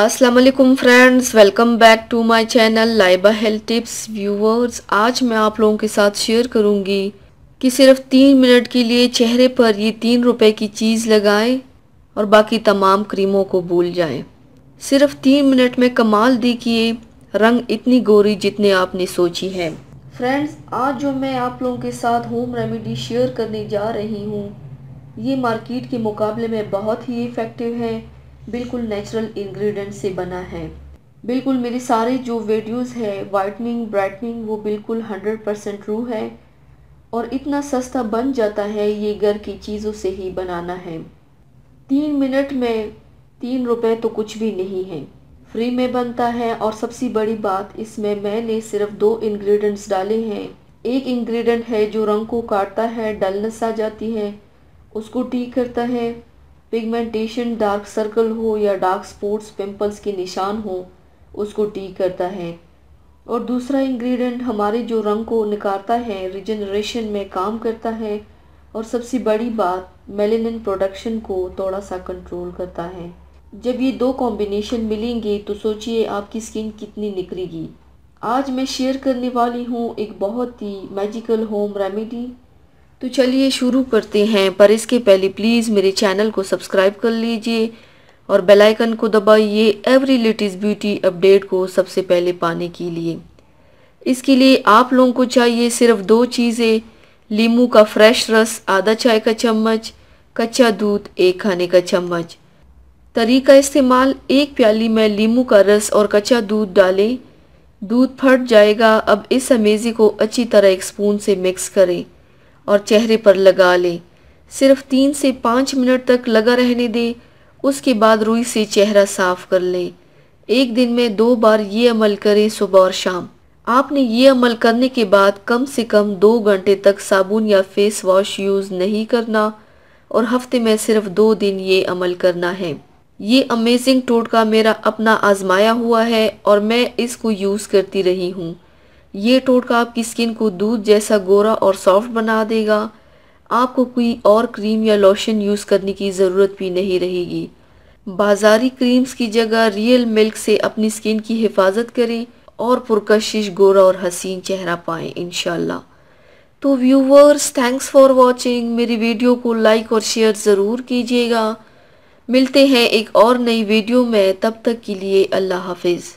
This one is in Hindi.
अस्सलाम वालेकुम friends, welcome back to my channel Laiba health tips. Viewers, आज मैं आप लोगों के साथ शेयर करूंगी कि सिर्फ 3 मिनट के लिए चेहरे पर ये 3 रुपए की चीज़ लगाएं और बाकी तमाम क्रीमों को भूल जाएं। सिर्फ 3 मिनट में कमाल देखिए, रंग इतनी गोरी जितने आपने सोची है। फ्रेंड्स, आज जो मैं आप लोगों के साथ होम रेमेडी शेयर करने जा रही हूँ, ये मार्केट के मुकाबले में बहुत ही इफ़ेक्टिव है। बिल्कुल नेचुरल इंग्रेडिएंट से बना है। बिल्कुल मेरे सारे जो वीडियोस है वाइटनिंग ब्राइटनिंग वो बिल्कुल 100% ट्रू है और इतना सस्ता बन जाता है। ये घर की चीज़ों से ही बनाना है। 3 मिनट में 3 रुपए तो कुछ भी नहीं है, फ्री में बनता है। और सबसे बड़ी बात, इसमें मैंने सिर्फ 2 इंग्रेडिएंट्स डाले हैं। एक इंग्रेडिएंट है जो रंग को काटता है, डलनेस आ जाती है उसको ठीक करता है, पिगमेंटेशन डार्क सर्कल हो या डार्क स्पॉट्स पिंपल्स के निशान हो उसको ठीक करता है। और दूसरा इंग्रेडिएंट हमारे जो रंग को निखारता है, रिजनरेशन में काम करता है। और सबसे बड़ी बात, मेलानिन प्रोडक्शन को थोड़ा सा कंट्रोल करता है। जब ये 2 कॉम्बिनेशन मिलेंगे तो सोचिए आपकी स्किन कितनी निखरेगी। आज मैं शेयर करने वाली हूँ एक बहुत ही मैजिकल होम रेमेडी। तो चलिए शुरू करते हैं, पर इसके पहले प्लीज़ मेरे चैनल को सब्सक्राइब कर लीजिए और बेल आइकन को दबाइए एवरी लेटेस्ट ब्यूटी अपडेट को सबसे पहले पाने के लिए। इसके लिए आप लोगों को चाहिए सिर्फ 2 चीज़ें, नींबू का फ्रेश रस आधा चाय का चम्मच, कच्चा दूध 1 खाने का चम्मच। तरीका इस्तेमाल, 1 प्याली में नींबू का रस और कच्चा दूध डालें। दूध फट जाएगा। अब इस अमेज़ी को अच्छी तरह एक स्पून से मिक्स करें और चेहरे पर लगा लें। सिर्फ 3 से 5 मिनट तक लगा रहने दें। उसके बाद रुई से चेहरा साफ कर लें। एक दिन में 2 बार ये अमल करें, सुबह और शाम। आपने ये अमल करने के बाद कम से कम 2 घंटे तक साबुन या फेस वॉश यूज़ नहीं करना और हफ्ते में सिर्फ 2 दिन ये अमल करना है। ये अमेजिंग टोटका मेरा अपना आजमाया हुआ है और मैं इसको यूज़ करती रही हूँ। ये टोटका आपकी स्किन को दूध जैसा गोरा और सॉफ्ट बना देगा। आपको कोई और क्रीम या लोशन यूज़ करने की ज़रूरत भी नहीं रहेगी। बाज़ारी क्रीम्स की जगह रियल मिल्क से अपनी स्किन की हिफाजत करें और पुरकशिश गोरा और हसीन चेहरा पाएं इंशाल्लाह। तो व्यूवर्स, थैंक्स फॉर वॉचिंग। मेरी वीडियो को लाइक और शेयर ज़रूर कीजिएगा। मिलते हैं एक और नई वीडियो में, तब तक के लिए अल्लाह हाफिज़।